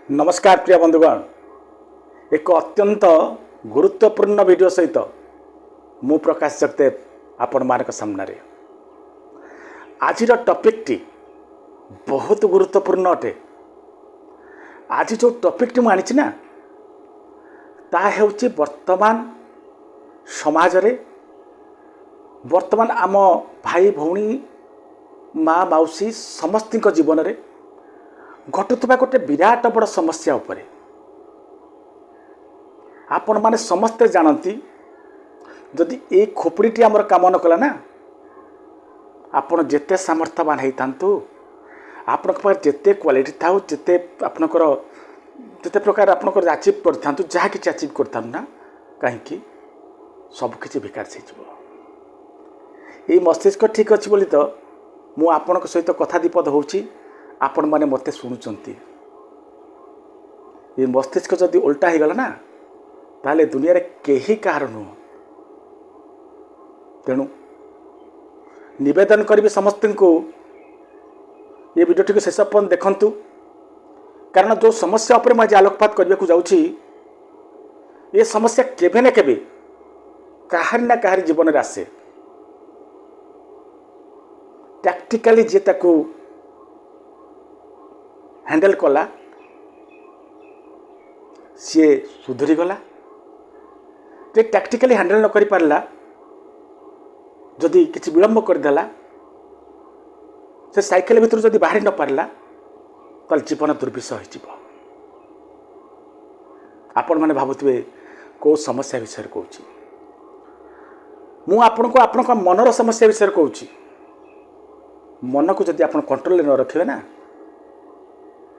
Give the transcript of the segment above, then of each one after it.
नमस्कार प्रिय बंधुगण, एक अत्यंत गुरुत्वपूर्ण वीडियो सहित मु प्रकाश जगदेव आपण मानक सामने। आज टॉपिक टी बहुत गुरुत्वपूर्ण अटे। आज जो टॉपिक टी मुझे ना ता हेउची वर्तमान समाज रे, वर्तमान आम भाई भौणी माँ मौसी समस्त जीवन रे घटुवा गोटे विराट बड़ समस्या उपरे आपण माने समस्ते जानती। जदि ये खोपड़ीटी आमर काम न कला ना, आपण जेते सामर्थ्यवान होता, आपण जेते क्वालिटी था, जेते आपणकर जेते प्रकार आपणकर अचीव कर जहाँ कि अचीव कर ना कहीं सबकि बेकार ये मस्तिष्क ठीक अच्छी बोली तो मु आपण सहित कथा दीपद होची, आपण माने मते शुणुचंती। ये मस्तिष्क जदि उल्टा हो गला ना ताले दुनिया रे केही कारण नुह। तेणु निवेदन करी समस्त को ये वीडियो टी शेष पर्यंत देखंतु, कारण जो समस्या उपर मैं आलोकपात करने को जाऊँगी ये समस्या केबे ना केबे काहार ना काहार जीवन में आसे। टैक्टिकली जे ताकू हैंडल कला सी सुधरी गला, जे टैक्टिकली हैंडल न करि पारला जदि किछि विलंब करदेला से साइकेल भितर जदि बाहरी न पारला ताल जीवन दुर्विषह हो। आपण माने भाबुथिबे को समस्या विषय कहूँ, मु आपण को आपण मनर समस्या विषय कहूँ। मन को जदि आपण कंट्रोल न रखिबे ना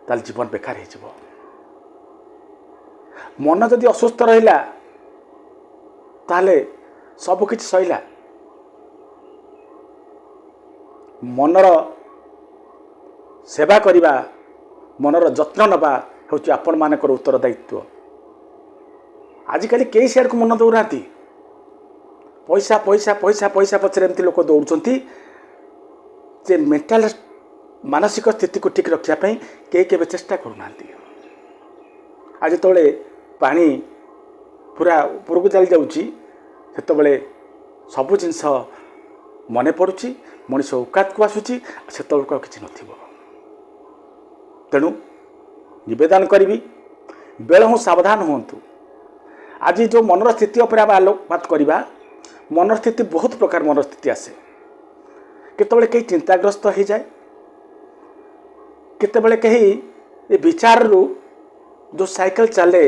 ताल जीवन बेकार हो। मन जदि असुस्थ रहिला ताले सब किछि सहिला। मनर सेवा करिबा, मनर जत्न नबा होछि आपण मानकर उत्तरदायित्व। आजिकल कई सियाड़ को मन दौना, पैसा पैसा पैसा पैसा पछरे एमती लोक दौड़ुंट जे मेंटल मानसिक स्थिति को ठीक रखापी कई के चेष्टा करूना। आज जो पानी पूरा उपरको चली जाऊँगी से सबू जिनस मन पड़ुची, मनीष औकात को आसूची, से कि न। तेणु निवेदन करी बेलू सावधान हूँ। आज जो मनर स्थिति उपर आम आलोकपात करवा, मनर स्थिति बहुत प्रकार मनर स्थिति आसे। केतबेले कई चिंताग्रस्त हो जाए, केतबेले कहीं ये विचार रू जो साइकिल चले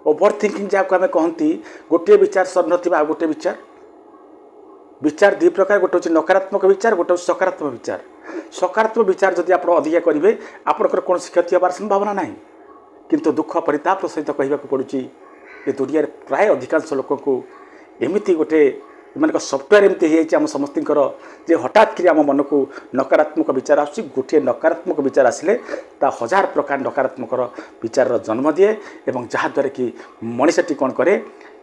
ओवर थिंकिंग जहाँ आम कहती, गोटे विचार सर ना गोटे विचार विचार दी प्रकार, गोटे हूँ नकारात्मक विचार, गोटे हूँ सकारात्मक विचार। सकारात्मक विचार जदि आप अधिका करेंगे आपंकर कौन क्षति हबार संभावना ना। किंतु दुख परिताप सहित कहवा पड़ुची ये दुनिया प्राय अधिकांश लोक को एमती गोटे मान सफ्टवेयर एमती आम समस्त जे हठात कि आम मन को नकारात्मक विचार आसुची। गोटे नकारात्मक विचार आसिले ता हजार प्रकार नकारात्मक विचार जन्म दिए एवं जहाँद्वारा कि मनीषटी कौन करे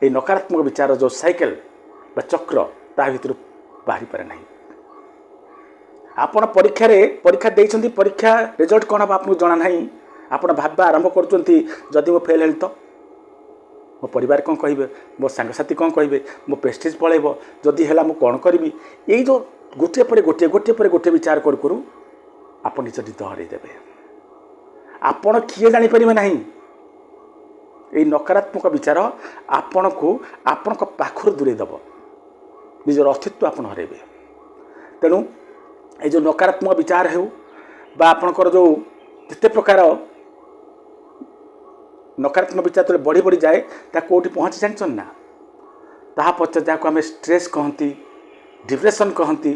ये नकारात्मक विचार जो साइकेल बा चक्र ता भीतर बाहरी पारे ना। आपण परीक्षा देइछंती, परीक्षा रिजल्ट कौन हम आपको जना ना। आपण भाबा आरंभ करुँच जदि मो फेल हेल तो मो परिवार कौन कहे, मो सांगसाथी कौन कहे, मो प्रेस्टीज पलैब, जदि है मुझे कौन करी। यही जो गोटे पर गोटे गोटे पर गोटे विचार करूँ आप निज निद हरईदेवे। आपण किए जापर ना ये नकारात्मक विचार आपण को आपण पाखर दूरे दब, निजर अस्तित्व आप हरइबे। तेणु ये जो नकारात्मक विचार हो आपणकर जो जिते प्रकार नकारात्मक विचार तो बढ़ी बढ़ी जाए ता कौटी पहुँची जान ना, ता पचे जहाँ आम स्ट्रेस कहती, डिप्रेशन कहती,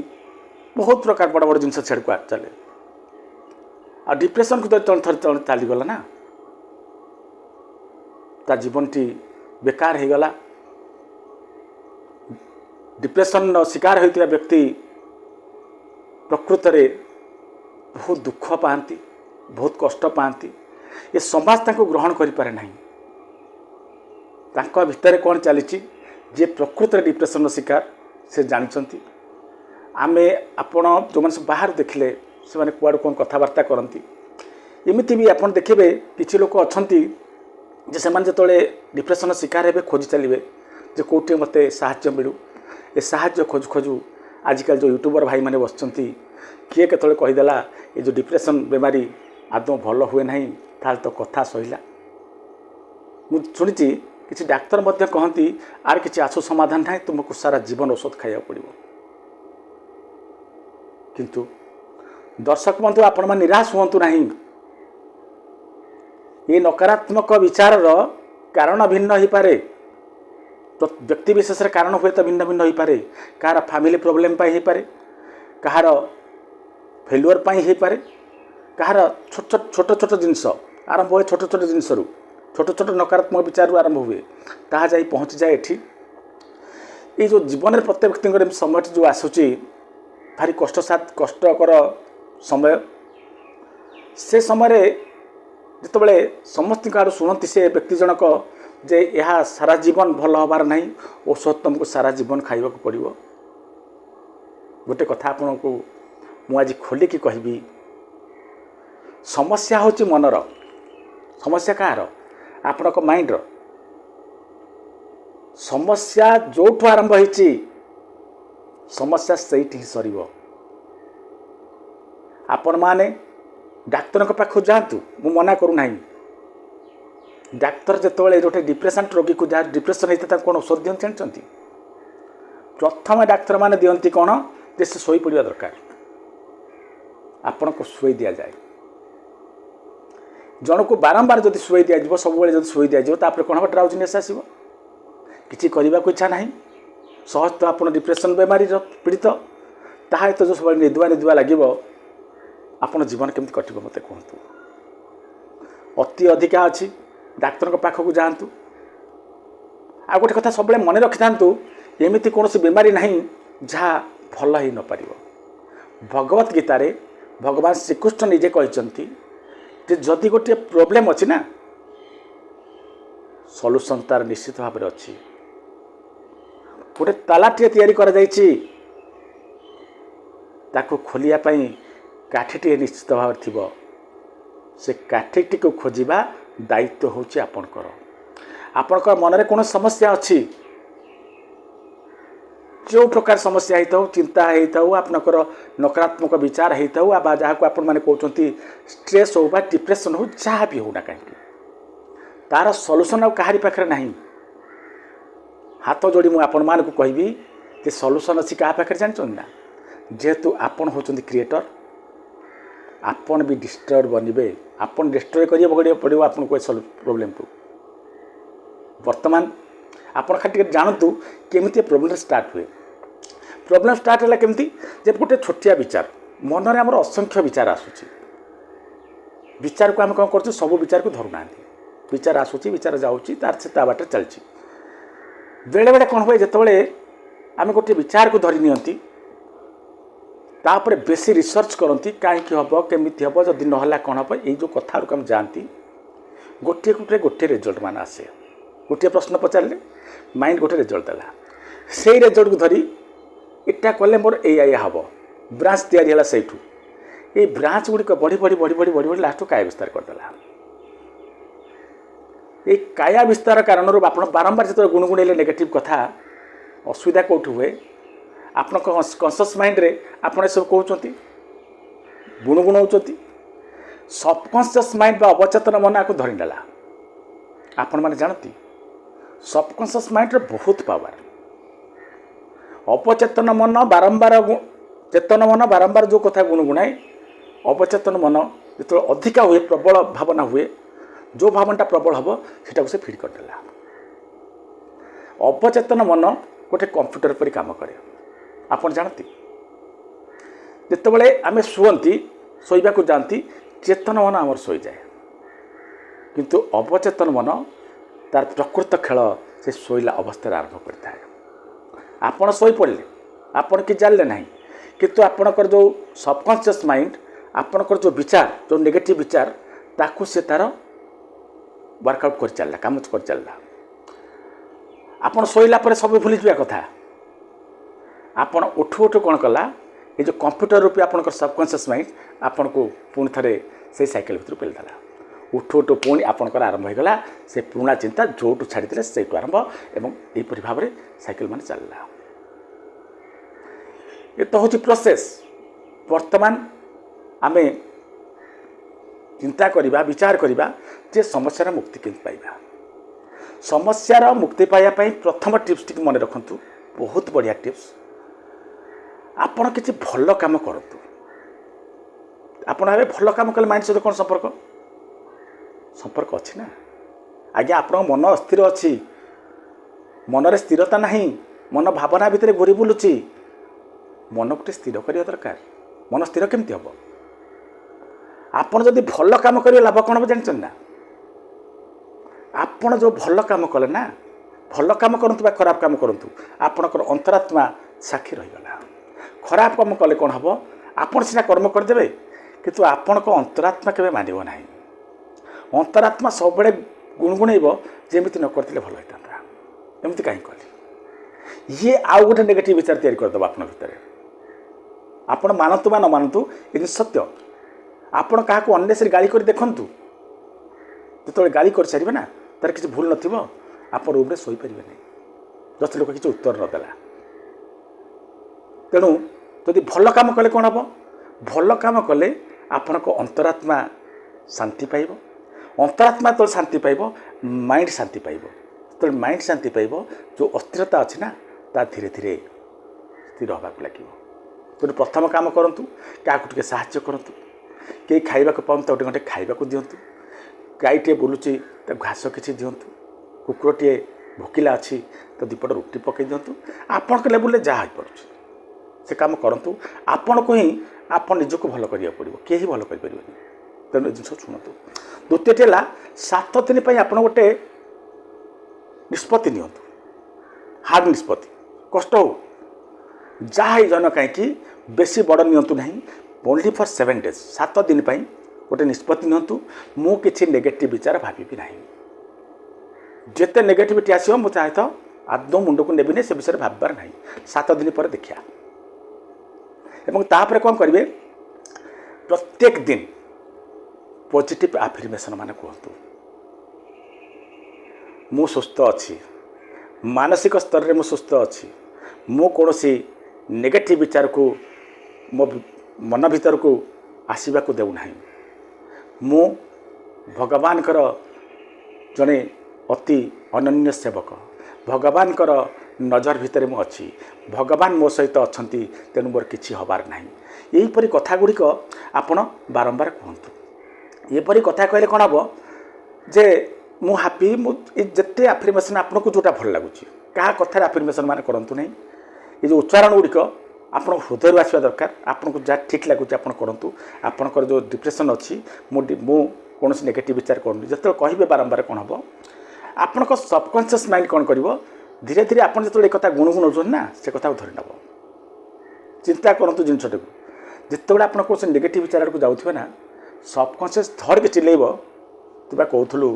बहुत प्रकार बड़ बड़ जिनस छेड़ को चले। आ डिप्रेशन को तो थर चलीगला ना ता जीवन टी बेकार हो गला। डिप्रेशन शिकार होता व्यक्ति प्रकृत में बहुत दुख पाती, बहुत कष्ट पाती। ये समाज ताको ग्रहण करि पारे नहीं। तांको भितर कौन चली जे प्रकृत डिप्रेशन शिकार से जानते। आमे आपण जो मैंने बाहर देखले से कुआड़ कौन कथबार्ता करती एमती भी आप देखिए किसी लोक अच्छा जे से डिप्रेशन शिकार हे खोजी चलिए जे कौटे मत साहाय्य मिलू ए साहाय्य खोजु खोजु आजिकल जो यूट्यूबर भाई मैंने बस किए के कहीदेला ये जो डिप्रेशन बेमारी आदौ भल हुए ना ताल तो कथा सहिला मुझे शुणी किसी डाक्तर मध्य कहती आर किसी आशु समाधान ना तुमको सारा जीवन औषध खाया पड़ो किंतु दर्शक बंधु आपण मैंने निराश हूँ ना ये नकारात्मक विचार कारण भिन्न हो पारे तो व्यक्ति विशेष कारण हुए तो भिन्न भिन्न हो पारे कहार फैमिली प्रोब्लेम हो पारे कहार फेलुअर हो पारे कहार छोट छोट छोट जिनस आरंभ हुए छोट छोट जिनस छोट छोट नकारात्मक विचार आरंभ हुए ताहा जाई पहुँची जाए एठी ये जो जीवन में प्रत्येक व्यक्ति समय जो आसूची भारी कष्टकर समय से समय जितेबाला समस्त आड़ शुणती से व्यक्ति जनक जे यह सारा जीवन भल हबार नहीं औषध तुमको सारा जीवन खाइबा पड़ो गोटे कथा आपन को मुझे खोलिकी कहबी समस्या होची मनर समस्या कहार आपण माइंड समस्या जोठू आरंभ होती समस्या सहीठी ही सर आपण माने डाक्तर पाखु जातु मु मना करूना डाक्तर जिते गोटे डिप्रेशन रोगी को जहाँ डिप्रेशन होता है कौन औषध दिखती जानते प्रथम डाक्तर मैंने दिखती कौन जे से शोई पड़ा दरकार आपण को शुई दि जाए जन को बारंबार जब शुई दि सब जो शुई दिजापर कौन हम ड्राउजीनेस आसो कि करने को इच्छा ना सहज तो आप डिप्रेशन बेमारी पीड़ित ताहा तो जो सब निदुआ निदुआ लगे आपन जीवन केमती कटो मत कहतु अति अधिका अच्छी डाक्तर पाखक जातु आ गोटे कथा सब मन रखि था एमती कौन बेमारी ना जहाँ भल ही न पार भगवत गीतार भगवान श्रीकृष्ण निजे कहते जदि गोटे प्रोब्लेम अच्छी ना सल्यूशन तार निश्चित भाव में अच्छी गोटे तालाटे तैयारी करा जायछि ताको खोलिया पई काठीटे निश्चित भाव में थिबो से काठीटी को खोजिबा दायित्व होछि आपणकर मन में कौन समस्या अच्छी जो प्रकार समस्या होता हो चिंता होता हो आपणकर नकारात्मक विचार होता हो जहाँ को आपण मैंने कहते स्ट्रेस हो डिप्रेशन हो जहाँ भी होना कहीं तार सल्यूशन आहारी पाखे ना हाथ जोड़ी मुझे आपण मान को कहबी जे सल्यूशन अच्छी क्या पाखे जानते ना जेहेतु आपण होचंदी क्रिएटर आपण भी डिस्ट्रॉयर बनबे आपण डिस्ट्रॉय करिए पड़ो आपन को प्रोब्लेम को वर्तमान आपण खाली जानतु केमिति प्रोब्लेम स्टार्ट हुए प्रोब्लेम स्टार्ट है केमती जे गोटे छोटिया विचार मन में आमर असंख्य विचार आसूची विचार को आम कौन कर सब विचार को धरुना विचार आसूची विचार जाऊँगी तार से बाटे चलती बेले बेले कौन हुए जिते आम गोटे विचार को धरी नियंती तापर बेसी रिसर्च करती कहीं हम केमी हम जदि ना कौन हम ये जो कथा हम जाती गोटे गोटे गोटे रिजल्ट मान आसे गोटे प्रश्न पचारे माइंड गोटे रिजल्ट देला से रिजल्ट को धरी इटा कले मोर या हम ब्रांच तैयारी से ये ब्रांच गुड़िक बढ़ी बढ़ी बढ़ी बढ़ी बढ़ी बढ़ी लास्ट काया विस्तार करदेला ये काया विस्तार कारण आप बारंबार जो गुणगुणेले नेगेटिव कथा असुविधा कौट हुए आप कनसियस माइंड रे आप सब कहते गुणगुणाऊँच सबकनसियस माइंड बा अवचेतन मन आपको धरीनेला आपण मैंने जानती सबकनसियस माइंड रे बहुत पावर अपचेतन मन बारंबार चेतन मन बारंबार जो कथा गुणगुणाए अवचेतन मन जो अधिका हुए प्रबल भावना हुए जो भावना प्रबल हम से से फिड करदेला अवचेतन मन गोटे कंप्यूटर पर काम करे आप जानती जितेबाला आम शुअती शोवा को जाती चेतन मन आमर शोई जाए किंतु अवचेतन मन तार प्रकृत खेल से शोला अवस्था आरंभ करता है आपण शोई पड़े आपण कि जानले ना किंतु आपणकर जो सबकनसियस माइंड आपणकर जो विचार जो नेगेटिव विचार ताकू से तार वर्कआउट कर चलला काम कर चलला आपण शोला पर सब भूली जा कथा आपण उठू उठू कौन कला ये जो कंप्यूटर रूपी आपणकर सबकनसियस माइंड आपण को पुणी थे से साइकेल भितर पेलिदेला उठु उठु पुणी आपणकर आरंभ होगा से पुराणा चिंता जोटू छाड़ी से आरंभ एवं यहीपरि भाव में साइकेल मान चलला ये तो हूँ प्रोसेस वर्तमान आम चिंता करवा विचार करवा जे समस्यार मुक्ति केमती पाइबा समस्यार मुक्ति पाइबापी प्रथम टिप्स टी मन रखु बहुत बढ़िया टिप्स आपण किसी भल काम करूँ आपण ए भल काम कले माइंड सहित कौन संपर्क संपर्क अच्छी ना आज्ञा आप मन अस्थिर अच्छी मनरे स्थिरता नहीं मन भावना भितर घूरी बुलूची मन गोटे स्थिर करवा दरकार मन स्थिर केमती हम आपड़ जदि भल काम करेंगे लाभ कौन हम जानते ना आपड़ जो भल काम कले ना भल काम करूँ खराब काम करूँ आपणकर अंतरात्मा साक्षी रहीगला खराब काम कले कौन हम आपड़ सीना कर्म करदे किंतु आपण को अंतरात्मा केवे मानिब ना अंतरात्मा सब बड़े गुणगुणैब जमी न करते भल होता एमती कहीं कली ये आउ गोटे नेगेटिव विचार तैयारी करदेव आप भितर आपण मानतु बा न मानतु ये सत्य आपण क्या अन्य गाड़ी कर देखु जो गाड़ी कर सारे ना तार किसी भूल नथिबो आप रूम्रे शोपारे नहीं जस्ट लोक किसी उत्तर नदेला तेणु जदि भल काम कले कौन हम भल काम कले आपण को अंतरात्मा शांति पाइब अंतरात्मा तो शांति पाइब माइंड शांति पाइब तो माइंड शांति पाइब जो अस्थिरता अच्छी ना ता धीरे धीरे स्थिर होगा लगे तेणु प्रथम काम करूँ क्या टे साहाय्य करूँ कई खाइबा पाऊँ तो गोटे खाइबा दिंतु गाईटे बुलूची घास किसी दिंतु कुकुरटे भोकिला अच्छी तो दीपट रुटी पकई दिंतु आपण लेवल जहाँ हो पार्छ से कम करूँ आपण को ही आप निजक भल करा पड़ो कहीं भल कर तेणु जिन शुणु द्वितीय है 7 दिन आप गोटे निष्पत्ति नि हार्ड निष्पत्ति कष्ट हो जहाँ जन कहीं बेसी बड़ नियंतु नहीं ओनली फॉर 7 days 7 दिन गोटे निष्पत्ति नियंतु मु किसी नेगेटिव विचार भावी ना जिते नेगेटिविटी आसो मुझे चाहे तो आदौ मुंड को नेबिनी से विषय भाबार ना 7 दिन पर देखा एवं तापर कौन करेंगे प्रत्येक दिन पॉजिटिव आफर्मेशन मान कहतु मु सुस्थ अच्छी मानसिक स्तर में मु सुस्थ अच्छी मु कौन नेगेटिव विचार को मो मन भीतर को आसवा को देना मु भगवान जड़े अति अनन्य सेवक भगवान नजर भितर मु अच्छी भगवान मो सहित अच्छा तेणु मोर किसी हबार ना यहीपरि कथा गुड़िक आपण बारंबार कहतु येपरि कथा कहले कौन हम जे मु हापी जिते आफर्मेशन आपन को जोटा भल लगुच क्या कथार आफर्मेशन मान करूँ ना ये जो उच्चारण गुड़िक आप हृदय आसवा दरकार आपन को जहाँ ठीक लगुच आप करूँ आपणकर जो डिप्रेशन अच्छी मु कौन नेगेटिव विचार करूँ जो कहे बारंबार कौन हम आपण सबकनसीयस माइंड कौन कर धीरे धीरे आप जो एक गुणगुण ना से कथा धरी नब चिंता करूँ जिनटा जिते आप कौन नेगेटिव विचार को जाऊे ना सबकनसीयस धर के चिल्लेब तू बा कहूलु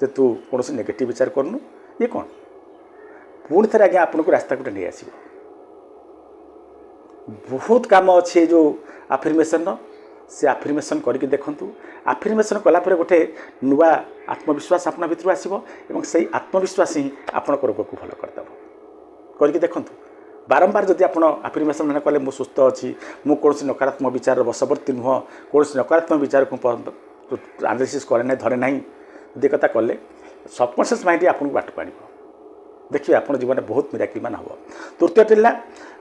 जे तू कौन नेगेटिव विचार करनु ये कौन पुणी थे आज्ञा आपन को रास्ता गोटे नहीं आस बहुत काम अच्छे जो आफर्मेशन से आफर्मेशन करके देखूँ आफर्मेशन कलापर गोटे नुआ आत्मविश्वास अपना भर आसो और से आत्मविश्वास ही आपण रोग को भल करदेव करके देखूँ बारंबार जदि आप आफर्मेशन मैंने कले मुझ सुस्थ अच्छी मु कौन नकारात्मक विचार वशवर्ती नुह कौन नकारात्मक विचार को आनालिसिस करे ना धरे ना ये कथा कले सबकनसीयस माइंड आपको बाट पाड़ देखिए आप जीवन में बहुत मिराकिल मान हम तृतीय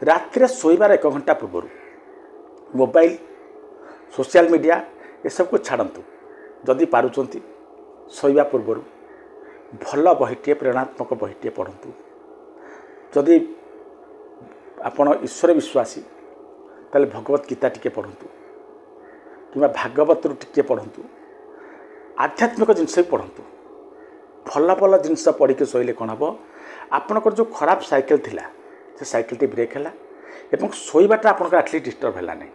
रात शोबार 1 घंटा पूर्व मोबाइल सोशल मीडिया ये सब को छाड़तु जदि पारुंट शोवा पूर्व भल बहीटे प्रेरणात्मक बहीटे पढ़तु जदि आपण ईश्वर विश्वासी ताले भगवत गीता टिके पढ़तु कि भागवत टिके पढ़तु आध्यात्मिक जिनस भी पढ़तु भल भल जिनस पढ़ के शोले कौन हम आपणकर जो खराब साइकेल थिला से साइकेल टी ब्रेक है और शोबाटा आपंकर आटलिस्ट डिस्टर्ब है ना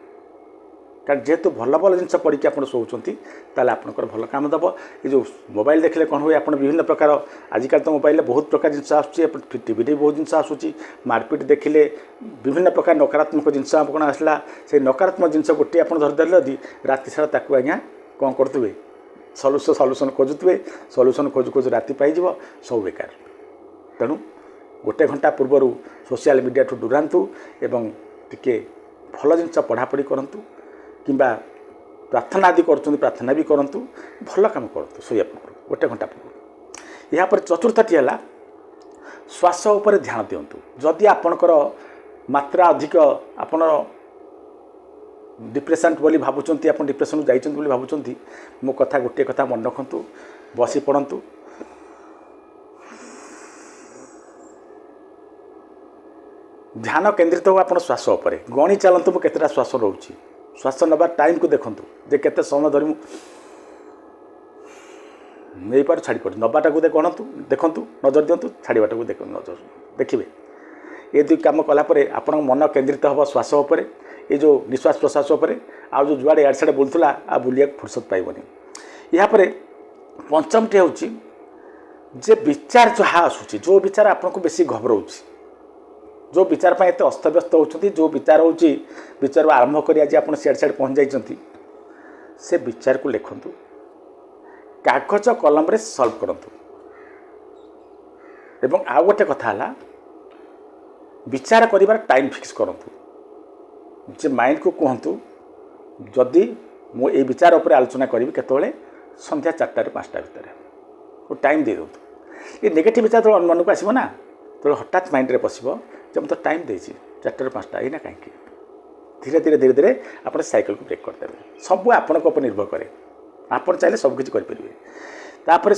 कारण जेहेतु भल भल जिन पढ़ी आप शोचती ताल आपंकर भल काम दब ये जो मोबाइल देखले कौन हुए आप विभिन्न प्रकार आजिकल तो मोबाइल बहुत प्रकार जिन आसूँ टीवी बहुत जिन आसूँ मारपिट देखिले विभिन्न प्रकार नकारात्मक जिन कौन आसला से नकारात्मक जिन गोटे आप धरदेले यदि राति सारा ताकू आज्ञा କ'ଣ କରୁଥିବେ ସଲ୍ୟୁସନ୍ ଖୋଜୁଥିବେ। ସଲ୍ୟୁସନ୍ ଖୋଜୁ ଖୋଜୁ ରାତି ପାଇଯିବ, ସବୁ ବେକାର। ତେଣୁ ଗୋଟେ ଘଣ୍ଟା ପୂର୍ବରୁ ସୋସିଆଲ ମିଡ଼ିଆଠୁ ଦୂରାନ୍ତୁ ଏବଂ ଟିକେ ଭଲ ଜିନିଷ ପଢ଼ାପଢ଼ି କରନ୍ତୁ, କିମ୍ବା ପ୍ରାର୍ଥନା ଆଦି କରୁଛନ୍ତି ପ୍ରାର୍ଥନା ବି କରନ୍ତୁ, ଭଲ କାମ କରନ୍ତୁ ଶୋଇବା ପୂର୍ବରୁ, ଗୋଟେ ଘଣ୍ଟା ପୂର୍ବରୁ। ଏହାପରେ ଚତୁର୍ଥଟି ହେଲା ଶ୍ୱାସ ଉପରେ ଧ୍ୟାନ ଦିଅନ୍ତୁ। ଯଦି ଆପଣଙ୍କର ମାତ୍ରା ଅଧିକ, ଆପଣ ଡିପ୍ରେସନ୍ ବୋଲି ଭାବୁଛନ୍ତି, ଆପଣ ଡିପ୍ରେସନ୍କୁ ଯାଇଛନ୍ତି ବୋଲି ଭାବୁଛନ୍ତି, ମୋ କଥା ଗୋଟିଏ କଥା ମନେ ରଖନ୍ତୁ, ବସି ପଡ଼ନ୍ତୁ, ଧ୍ୟାନ କେନ୍ଦ୍ରିତ ହେଉ ଆପଣ ଶ୍ୱାସ ଉପରେ। ଗଣି ଚାଲନ୍ତୁ ମୁଁ କେତେଟା ଶ୍ୱାସ ରହୁଛି। ଶ୍ୱାସ ନେବା ଟାଇମ୍କୁ ଦେଖନ୍ତୁ ଯେ କେତେ ସମୟ ଧରି ମୁଁ ନେଇପାରୁ ଛାଡ଼ିପାରୁ। ନେବାଟାକୁ ଗଣନ୍ତୁ, ଦେଖନ୍ତୁ, ନଜର ଦିଅନ୍ତୁ, ଛାଡ଼ିବାଟାକୁ ନଜର ଦେଖିବେ। ଏ ଦୁଇ କାମ କଲା ପରେ ଆପଣଙ୍କ ମନ କେନ୍ଦ୍ରିତ ହେବ ଶ୍ୱାସ ଉପରେ, ଏ ଯେଉଁ ନିଶ୍ୱାସ ପ୍ରଶ୍ୱାସ ଉପରେ। ଆଉ ଯେଉଁ ଯୁଆଡ଼େ ଇଆଡ଼େ ସିଆଡ଼େ ବୁଲୁଥିଲା ଆଉ ବୁଲିବାକୁ ଫୁର୍ସତ ପାଇବନି। ଏହାପରେ ପଞ୍ଚମଟି ହେଉଛି ଯେ ବିଚାର ଯାହା ଆସୁଛି, ଯେଉଁ ବିଚାର ଆପଣଙ୍କୁ ବେଶୀ ଘବରଉଛି, ଯେଉଁ ବିଚାର ପାଇଁ ଏତେ ଅସ୍ତବ୍ୟସ୍ତ ହେଉଛନ୍ତି, ଯେଉଁ ବିଚାର ହେଉଛି ବିଚାରରୁ ଆରମ୍ଭ କରି ଆଜି ଆପଣ ସିଆଡ଼େ ସିଆଡ଼େ ପହଞ୍ଚି ଯାଇଛନ୍ତି, ସେ ବିଚାରକୁ ଲେଖନ୍ତୁ, କାଗଜ କଲମରେ ସଲ୍ଭ କରନ୍ତୁ। ଏବଂ ଆଉ ଗୋଟେ କଥା ହେଲା, ବିଚାର କରିବାର ଟାଇମ୍ ଫିକ୍ସ କରନ୍ତୁ। ଯେ ମାଇଣ୍ଡକୁ କୁହନ୍ତୁ ଯଦି ମୁଁ ଏଇ ବିଚାର ଉପରେ ଆଲୋଚନା କରିବି କେତେବେଳେ, ସନ୍ଧ୍ୟା 4ଟାରୁ 5ଟା ଭିତରେ, ଟାଇମ୍ ଦେଇଦିଅନ୍ତୁ। ଏ ନେଗେଟିଭ୍ ବିଚାର ଯେତେବେଳେ ମନକୁ ଆସିବ ନା, ତେଣୁ ହଠାତ୍ ମାଇଣ୍ଡରେ ପଶିବ ଯେ ମୁଁ ତ ଟାଇମ୍ ଦେଇଛି 4ଟାରୁ 5ଟା, ଏଇନା କାହିଁକି। ଧୀରେ ଧୀରେ ଧୀରେ ଧୀରେ ଆପଣ ସାଇକେଲକୁ ବ୍ରେକ୍ କରିଦେବେ। ସବୁ ଆପଣଙ୍କ ଉପରେ ନିର୍ଭର କରେ, ଆପଣ ଚାହିଁଲେ ସବୁକିଛି କରିପାରିବେ। ତାପରେ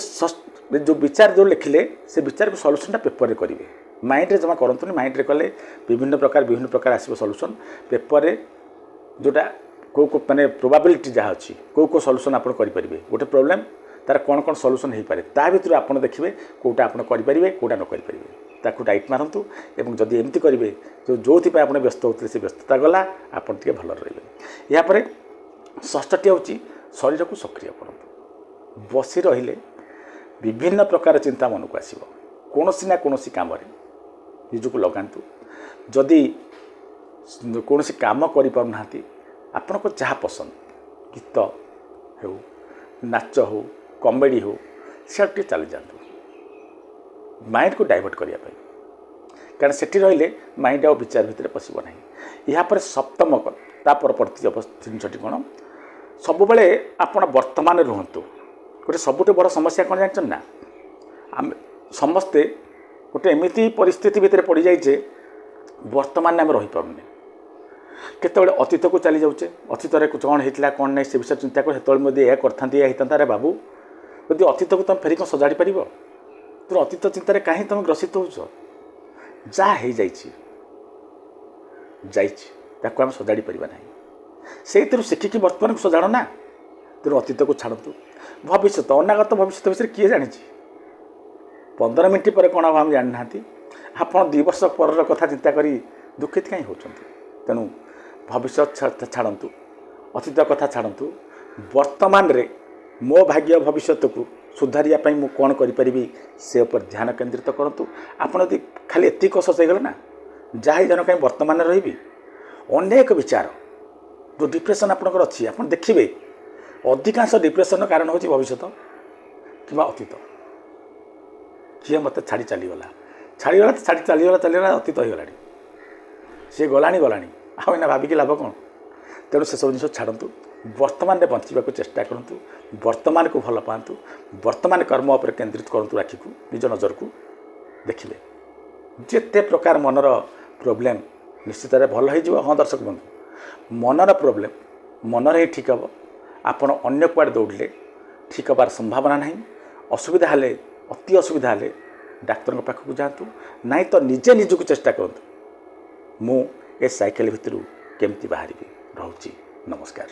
ଯେଉଁ ବିଚାର ଯେଉଁ ଲେଖିଲେ ସେ ବିଚାରକୁ ସଲ୍ୟୁସନ୍ଟା ପେପରରେ କରିବେ, ମାଇଣ୍ଡରେ ଜମା କରନ୍ତୁନି। ମାଇଣ୍ଡରେ କଲେ ବିଭିନ୍ନ ପ୍ରକାର ଆସିବ ସଲ୍ୟୁସନ୍। ପେପରରେ ଯେଉଁଟା କେଉଁ ମାନେ ପ୍ରୋବାବିଲିଟି ଯାହା ଅଛି, କେଉଁ ସଲ୍ୟୁସନ୍ ଆପଣ କରିପାରିବେ, ଗୋଟେ ପ୍ରୋବ୍ଲେମ୍ ତାର କ'ଣ କ'ଣ ସଲ୍ୟୁସନ୍ ହୋଇପାରେ, ତା ଭିତରୁ ଆପଣ ଦେଖିବେ କେଉଁଟା ଆପଣ କରିପାରିବେ, କେଉଁଟା ନ କରିପାରିବେ, ତାକୁ ଟାଇଟ୍ ମାରନ୍ତୁ। ଏବଂ ଯଦି ଏମିତି କରିବେ, ଯେଉଁଥିପାଇଁ ଆପଣ ବ୍ୟସ୍ତ ହେଉଥିଲେ ସେ ବ୍ୟସ୍ତତା ଗଲା, ଆପଣ ଟିକେ ଭଲରେ ରହିବେ। ଏହାପରେ ଷଷ୍ଠଟି ହେଉଛି ଶରୀରକୁ ସକ୍ରିୟ କରନ୍ତୁ। ବସି ରହିଲେ ବିଭିନ୍ନ ପ୍ରକାର ଚିନ୍ତା ମନକୁ ଆସିବ। କୌଣସି ନା କୌଣସି କାମରେ ନିଜକୁ ଲଗାନ୍ତୁ। ଯଦି କୌଣସି କାମ କରିପାରୁନାହାନ୍ତି, ଆପଣଙ୍କ ଯାହା ପସନ୍ଦ, ଗୀତ ହେଉ, ନାଚ ହେଉ, କମେଡ଼ି ହେଉ, ସିଆଡ଼େ ଟିକେ ଚାଲିଯାଆନ୍ତୁ ମାଇଣ୍ଡକୁ ଡାଇଭର୍ଟ କରିବା ପାଇଁ। କାରଣ ସେଠି ରହିଲେ ମାଇଣ୍ଡ ଆଉ ବିଚାର ଭିତରେ ପଶିବ ନାହିଁ। ଏହାପରେ ସପ୍ତମ, ତା ପରବର୍ତ୍ତୀ ଜିନିଷଟି କ'ଣ, ସବୁବେଳେ ଆପଣ ବର୍ତ୍ତମାନରେ ରୁହନ୍ତୁ। ଗୋଟେ ସବୁଠୁ ବଡ଼ ସମସ୍ୟା କ'ଣ ଜାଣିଛନ୍ତି ନା, ଆମେ ସମସ୍ତେ ଗୋଟେ ଏମିତି ପରିସ୍ଥିତି ଭିତରେ ପଡ଼ିଯାଇଛେ, ବର୍ତ୍ତମାନରେ ଆମେ ରହିପାରୁନେ। କେତେବେଳେ ଅତୀତକୁ ଚାଲି ଯାଉଛେ, ଅତୀତରେ କ'ଣ ହେଇଥିଲା କ'ଣ ନାହିଁ ସେ ବିଷୟରେ ଚିନ୍ତା କରି, ସେତେବେଳେ ଯଦି ଏହା କରିଥାନ୍ତି ଏହା ହେଇଥାନ୍ତା। ଆରେ ବାବୁ, ଯଦି ଅତୀତକୁ ତୁମେ ଫେରି କ'ଣ ସଜାଡ଼ି ପାରିବ? ତେଣୁ ଅତୀତ ଚିନ୍ତାରେ କାହିଁ ତୁମେ ଗ୍ରସିତ ହେଉଛ? ଯାହା ହେଇଯାଇଛି ଯାଇଛି, ତାକୁ ଆମେ ସଜାଡ଼ି ପାରିବା ନାହିଁ। ସେଇଥିରୁ ଶିଖିକି ବର୍ତ୍ତମାନକୁ ସଜାଡ଼ ନା। ତେଣୁ ଅତୀତକୁ ଛାଡ଼ନ୍ତୁ। ଭବିଷ୍ୟତ, ଅନାଗତ ଭବିଷ୍ୟତ ବିଷୟରେ କିଏ ଜାଣିଛି? 15 ମିନିଟ୍ ପରେ କ'ଣ ହେବ ଆମେ ଜାଣିନାହାନ୍ତି। ଆପଣ 2 ବର୍ଷ ପରର କଥା ଚିନ୍ତା କରି ଦୁଃଖିତ କାହିଁ ହେଉଛନ୍ତି? ତେଣୁ ଭବିଷ୍ୟତ ଛାଡ଼ନ୍ତୁ, ଅତୀତ କଥା ଛାଡ଼ନ୍ତୁ। ବର୍ତ୍ତମାନରେ ମୋ ଭାଗ୍ୟ ଭବିଷ୍ୟତକୁ ସୁଧାରିବା ପାଇଁ ମୁଁ କ'ଣ କରିପାରିବି ସେ ଉପରେ ଧ୍ୟାନ କେନ୍ଦ୍ରିତ କରନ୍ତୁ। ଆପଣ ଯଦି ଖାଲି ଏତିକି କୋଶସ୍ ହେଇଗଲେ ନା, ଯାହା ଜଣ କାହିଁ ବର୍ତ୍ତମାନରେ ରହିବି। ଅନେକ ବିଚାର ଯେଉଁ ଡିପ୍ରେସନ୍ ଆପଣଙ୍କର ଅଛି, ଆପଣ ଦେଖିବେ ଅଧିକାଂଶ ଡିପ୍ରେସନ୍ର କାରଣ ହେଉଛି ଭବିଷ୍ୟତ କିମ୍ବା ଅତୀତ। କିଏ ମୋତେ ଛାଡ଼ି ଚାଲିଗଲା, ଚାଲିଗଲା, ଅତୀତ ହୋଇଗଲାଣି, ସିଏ ଗଲାଣି, ଆଉ ଏଇନା ଭାବିକି ଲାଭ କ'ଣ? ତେଣୁ ସେସବୁ ଜିନିଷ ଛାଡ଼ନ୍ତୁ। ବର୍ତ୍ତମାନରେ ବଞ୍ଚିବାକୁ ଚେଷ୍ଟା କରନ୍ତୁ। ବର୍ତ୍ତମାନକୁ ଭଲ ପାଆନ୍ତୁ। ବର୍ତ୍ତମାନ କର୍ମ ଉପରେ କେନ୍ଦ୍ରିତ କରନ୍ତୁ ଆଖିକୁ, ନିଜ ନଜରକୁ। ଦେଖିବେ ଯେତେ ପ୍ରକାର ମନର ପ୍ରୋବ୍ଲେମ୍ ନିଶ୍ଚିତରେ ଭଲ ହୋଇଯିବ। ହଁ ଦର୍ଶକ ବନ୍ଧୁ, ମନର ପ୍ରୋବ୍ଲେମ୍ ମନରେ ହିଁ ଠିକ୍ ହେବ। ଆପଣ ଅନ୍ୟ କୁଆଡ଼େ ଦୌଡ଼ିଲେ ଠିକ୍ ହେବାର ସମ୍ଭାବନା ନାହିଁ। ଅସୁବିଧା ହେଲେ, ଅତି ଅସୁବିଧା ହେଲେ ଡାକ୍ତରଙ୍କ ପାଖକୁ ଯାଆନ୍ତୁ, ନାହିଁ ତ ନିଜେ ନିଜକୁ ଚେଷ୍ଟା କରନ୍ତୁ ମୁଁ ଏ ସାଇକେଲ ଭିତରୁ କେମିତି ବାହାରିବି। ରହୁଛି, ନମସ୍କାର।